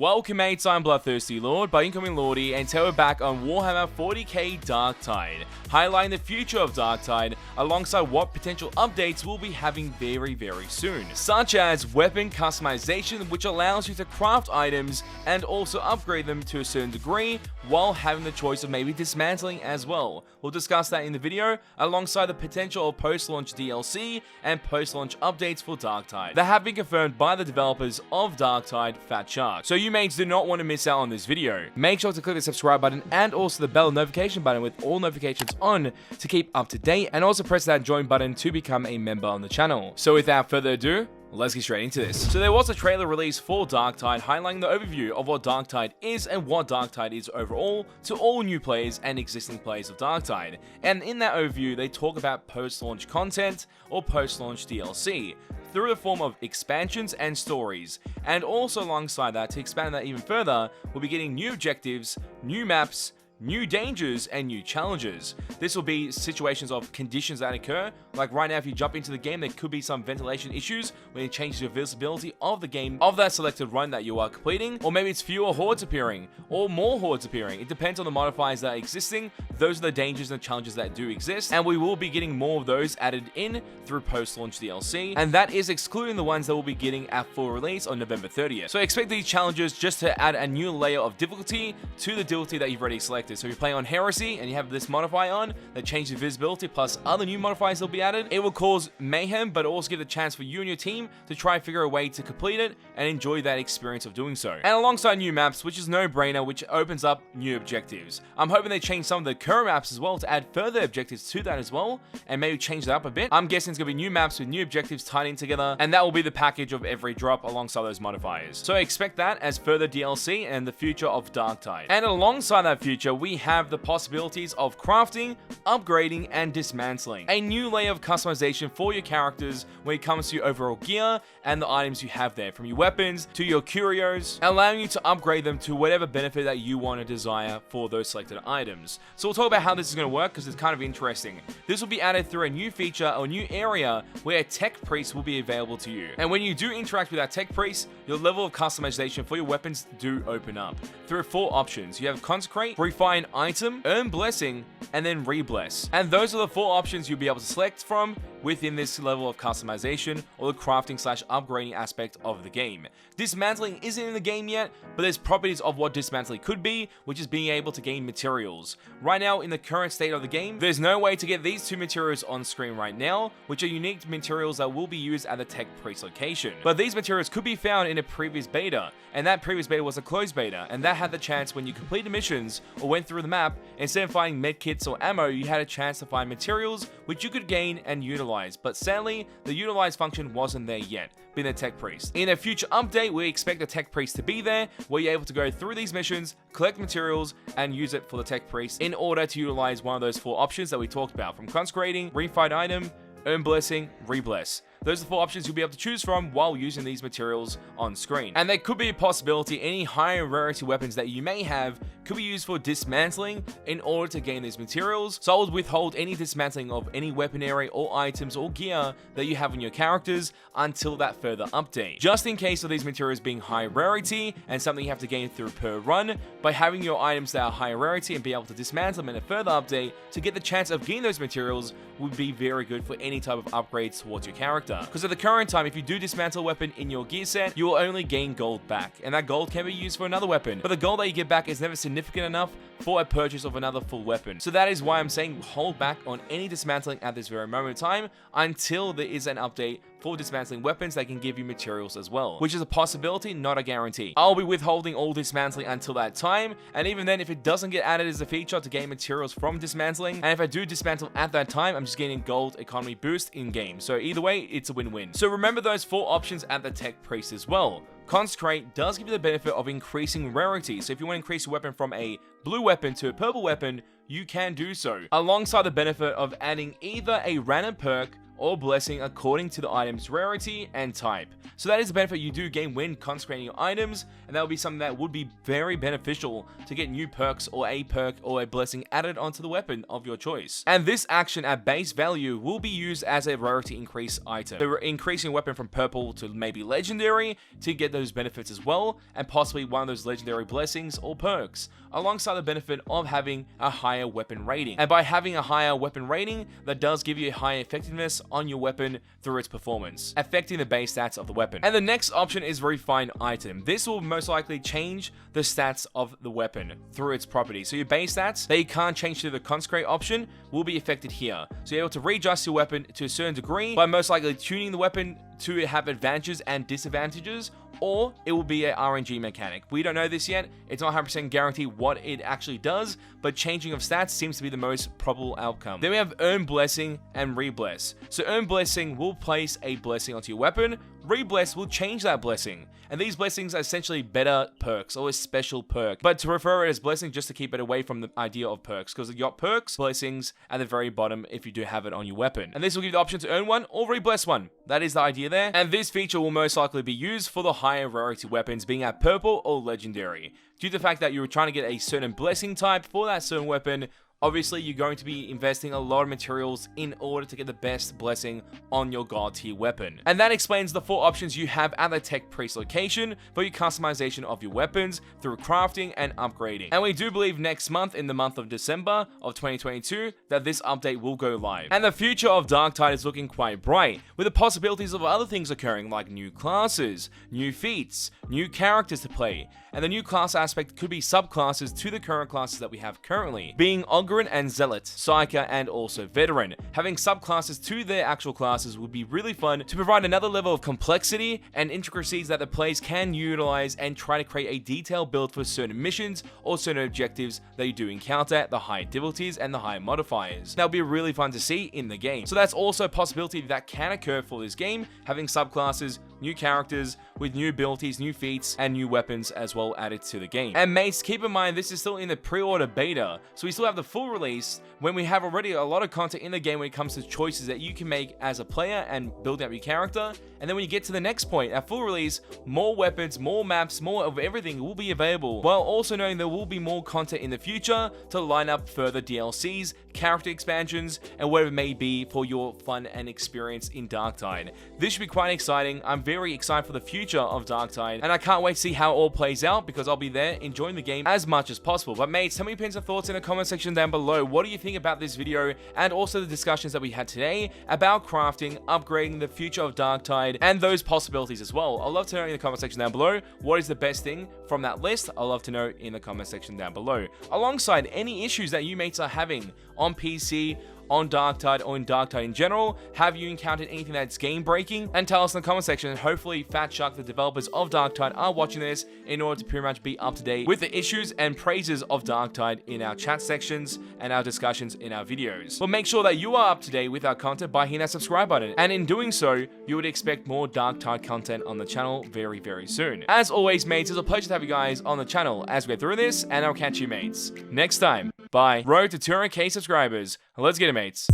Welcome mates, I'm BloodThirstyLord by Incoming Lordy, and today we're back on Warhammer 40K Darktide, highlighting the future of Darktide alongside what potential updates we'll be having very soon, such as weapon customization, which allows you to craft items and also upgrade them to a certain degree while having the choice of maybe dismantling as well. We'll discuss that in the video alongside the potential of post-launch DLC and post-launch updates for Darktide that have been confirmed by the developers of Darktide, Fat Shark. So you mates do not want to miss out on this video. Make sure to click the subscribe button and also the bell notification button with all notifications on to keep up to date, and also press that join button to become a member on the channel. So without further ado, let's get straight into this. So there was a trailer release for Darktide highlighting the overview of what Darktide is and what Darktide is overall to all new players and existing players of Darktide. And in that overview, they talk about post-launch content or post-launch DLC through the form of expansions and stories. And also alongside that, to expand that even further, we'll be getting new objectives, new maps, new dangers, and new challenges. This will be situations of conditions that occur, like right now if you jump into the game there could be some ventilation issues when it changes your visibility of the game, of that selected run that you are completing, or maybe it's fewer hordes appearing, or more hordes appearing. It depends on the modifiers that are existing. Those are the dangers and challenges that do exist, and we will be getting more of those added in through post-launch DLC, and that is excluding the ones that we'll be getting at full release on November 30th. So expect these challenges just to add a new layer of difficulty to the difficulty that you've already selected. So if you're playing on Heresy and you have this modifier on that changes visibility plus other new modifiers that will be added, it will cause mayhem, but also give the chance for you and your team to try and figure a way to complete it and enjoy that experience of doing so. And alongside new maps, which is no brainer, which opens up new objectives. I'm hoping they change some of the current maps as well to add further objectives to that as well, and maybe change that up a bit. I'm guessing it's going to be new maps with new objectives tied in together, and that will be the package of every drop alongside those modifiers. So expect that as further DLC and the future of Darktide. And alongside that future, we have the possibilities of crafting, upgrading, and dismantling. A new layer of customization for your characters when it comes to your overall gear and the items you have there, from your weapons to your curios, allowing you to upgrade them to whatever benefit that you want to desire for those selected items. So we'll talk about how this is going to work because it's kind of interesting. This will be added through a new feature or new area where a tech priest will be available to you. And when you do interact with that tech priest, your level of customization for your weapons do open up through 4 options. You have Consecrate, Refine Item, Earn Blessing, and then Rebless. And those are the 4 options you'll be able to select from within this level of customization or the crafting / upgrading aspect of the game. Dismantling isn't in the game yet, but there's properties of what dismantling could be, which is being able to gain materials. Right now, in the current state of the game, there's no way to get these 2 materials on screen right now, which are unique materials that will be used at the Tech Priest location. But these materials could be found in a previous beta, and that previous beta was a closed beta, and that had the chance when you completed missions or went through the map, instead of finding medkits or ammo, you had a chance to find materials which you could gain and utilize. But sadly, the utilize function wasn't there yet, being the Tech Priest. In a future update, we expect the Tech Priest to be there, where you're able to go through these missions, collect materials, and use it for the Tech Priest in order to utilize one of those 4 options that we talked about, from Consecrating, Refined Item, Earn Blessing, Rebless. Those are the 4 options you'll be able to choose from while using these materials on screen. And there could be a possibility any higher rarity weapons that you may have could be used for dismantling in order to gain these materials. So I would withhold any dismantling of any weaponry or items or gear that you have on your characters until that further update, just in case of these materials being high rarity and something you have to gain through per run. By having your items that are high rarity and be able to dismantle them in a further update to get the chance of gaining those materials would be very good for any type of upgrades towards your character. Because at the current time, if you do dismantle a weapon in your gear set, you will only gain gold back, and that gold can be used for another weapon, but the gold that you get back is never significant enough for a purchase of another full weapon. So that is why I'm saying hold back on any dismantling at this very moment in time until there is an update for dismantling weapons that can give you materials as well, which is a possibility, not a guarantee. I'll be withholding all dismantling until that time, and even then, if it doesn't get added as a feature to gain materials from dismantling, and if I do dismantle at that time, I'm just getting gold economy boost in game. So either way, it's a win-win. So remember those 4 options at the Tech Priest as well. Consecrate does give you the benefit of increasing rarity, so if you want to increase your weapon from a blue weapon to a purple weapon, you can do so, alongside the benefit of adding either a random perk or blessing according to the item's rarity and type. So that is a benefit you do gain when consecrating your items, and that would be something that would be very beneficial to get new perks or a perk or a blessing added onto the weapon of your choice. And this action at base value will be used as a rarity increase item. So increasing a weapon from purple to maybe legendary to get those benefits as well, and possibly one of those legendary blessings or perks, alongside the benefit of having a higher weapon rating. And by having a higher weapon rating, that does give you a higher effectiveness on your weapon through its performance, affecting the base stats of the weapon. And the next option is Refine Item. This will most likely change the stats of the weapon through its properties. So your base stats that you can't change to the Consecrate option will be affected here. So you're able to readjust your weapon to a certain degree by most likely tuning the weapon to have advantages and disadvantages, or it will be an RNG mechanic. We don't know this yet. It's not 100% guaranteed what it actually does, but changing of stats seems to be the most probable outcome. Then we have Earn Blessing and Rebless. So Earn Blessing will place a blessing onto your weapon. Rebless will change that blessing. And these blessings are essentially better perks or a special perk. But to refer it as blessing, just to keep it away from the idea of perks, because you got perks, blessings at the very bottom if you do have it on your weapon. And this will give you the option to earn one or rebless one. That is the idea there. And this feature will most likely be used for the higher rarity weapons being at purple or legendary. Due to the fact that you're trying to get a certain blessing type for that certain weapon, obviously, you're going to be investing a lot of materials in order to get the best blessing on your god tier weapon. And that explains the 4 options you have at the Tech Priest location for your customization of your weapons through crafting and upgrading. And we do believe next month, in the month of December of 2022, that this update will go live. And the future of Darktide is looking quite bright, with the possibilities of other things occurring like new classes, new feats, new characters to play. And the new class aspect could be subclasses to the current classes that we have currently, being Ogryn and Zealot, Psyker, and also Veteran. Having subclasses to their actual classes would be really fun to provide another level of complexity and intricacies that the players can utilize and try to create a detailed build for certain missions or certain objectives that you do encounter at the high difficulties and the high modifiers. That would be really fun to see in the game. So that's also a possibility that can occur for this game, having subclasses, new characters with new abilities, new feats, and new weapons as well added to the game. And mates, keep in mind this is still in the pre-order beta, so we still have the full release when we have already a lot of content in the game when it comes to choices that you can make as a player and building up your character. And then when you get to the next point, at full release, more weapons, more maps, more of everything will be available, while also knowing there will be more content in the future to line up further DLCs, character expansions, and whatever it may be for your fun and experience in Darktide. This should be quite exciting. I'm very excited for the future of Darktide, and I can't wait to see how it all plays out, because I'll be there enjoying the game as much as possible. But mates, tell me your opinions and thoughts in the comment section down below. What do you think about this video, and also the discussions that we had today about crafting, upgrading, the future of Darktide, and those possibilities as well? I'd love to know in the comment section down below what is the best thing from that list. I'd love to know in the comment section down below, alongside any issues that you mates are having on PC, on Darktide, or in Darktide in general. Have you encountered anything that's game breaking? And tell us in the comment section, and hopefully Fat Shark, the developers of Darktide, are watching this in order to pretty much be up to date with the issues and praises of Darktide in our chat sections and our discussions in our videos. But make sure that you are up to date with our content by hitting that subscribe button, and in doing so, you would expect more Darktide content on the channel very, very soon. As always, mates, it's a pleasure to have you guys on the channel as we go through this, and I'll catch you mates next time. Bye. Road to 200k subscribers. Let's get it, mates.